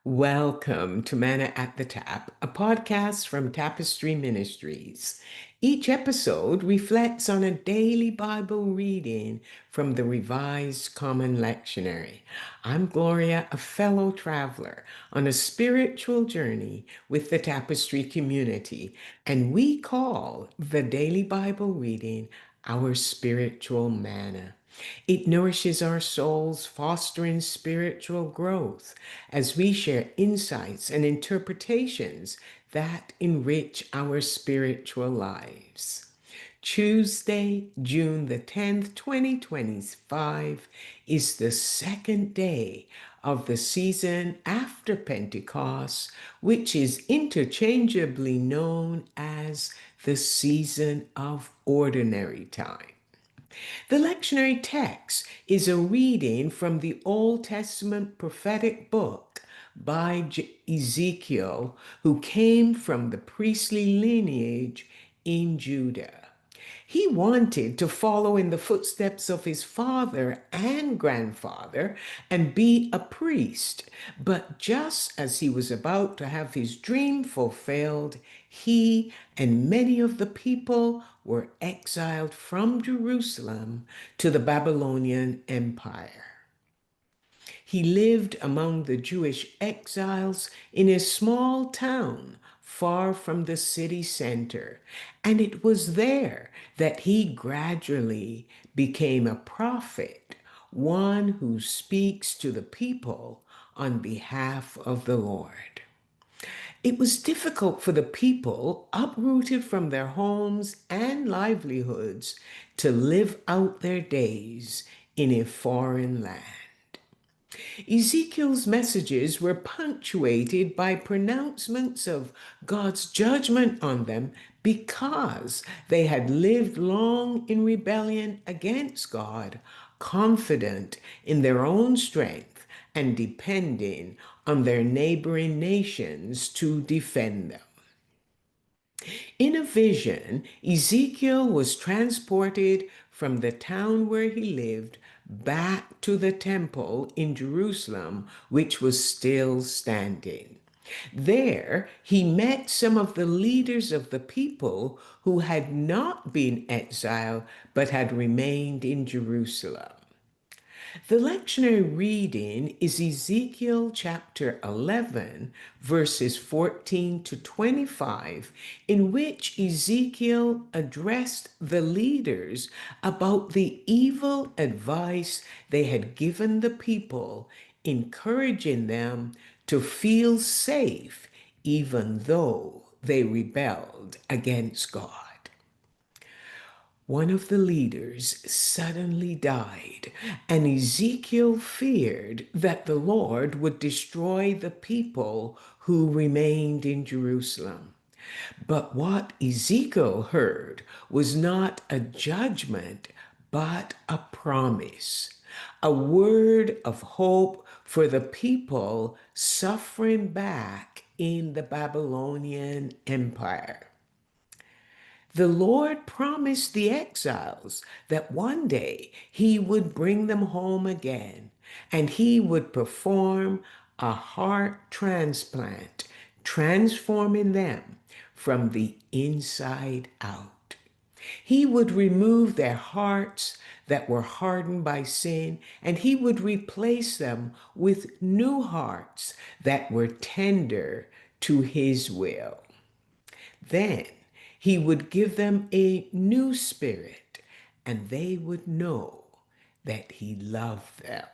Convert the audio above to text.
Welcome to Manna at the Tap, a podcast from Tapestry Ministries. Each episode reflects on a daily Bible reading from the Revised Common Lectionary. I'm Gloria, a fellow traveler on a spiritual journey with the Tapestry community, and we call the daily Bible reading our spiritual manna. It nourishes our souls, fostering spiritual growth as we share insights and interpretations that enrich our spiritual lives. Tuesday, June the 10th, 2025 is the second day of the season after Pentecost, which is interchangeably known as the season of ordinary time. The lectionary text is a reading from the Old Testament prophetic book by Ezekiel, who came from the priestly lineage in Judah. He wanted to follow in the footsteps of his father and grandfather and be a priest. But just as he was about to have his dream fulfilled, he and many of the people were exiled from Jerusalem to the Babylonian Empire. He lived among the Jewish exiles in a small town far from the city center, and it was there that he gradually became a prophet, one who speaks to the people on behalf of the Lord. It was difficult for the people, uprooted from their homes and livelihoods, to live out their days in a foreign land. Ezekiel's messages were punctuated by pronouncements of God's judgment on them because they had lived long in rebellion against God, confident in their own strength and depending on their neighboring nations to defend them. In a vision, Ezekiel was transported from the town where he lived back to the temple in Jerusalem, which was still standing. There, he met some of the leaders of the people who had not been exiled but had remained in Jerusalem. The lectionary reading is Ezekiel chapter 11, verses 14 to 25, in which Ezekiel addressed the leaders about the evil advice they had given the people, encouraging them to feel safe even though they rebelled against God. One of the leaders suddenly died, and Ezekiel feared that the Lord would destroy the people who remained in Jerusalem. But what Ezekiel heard was not a judgment, but a promise, a word of hope for the people suffering back in the Babylonian Empire. The Lord promised the exiles that one day he would bring them home again, and he would perform a heart transplant, transforming them from the inside out. He would remove their hearts that were hardened by sin, and he would replace them with new hearts that were tender to his will. Then he would give them a new spirit, and they would know that he loved them.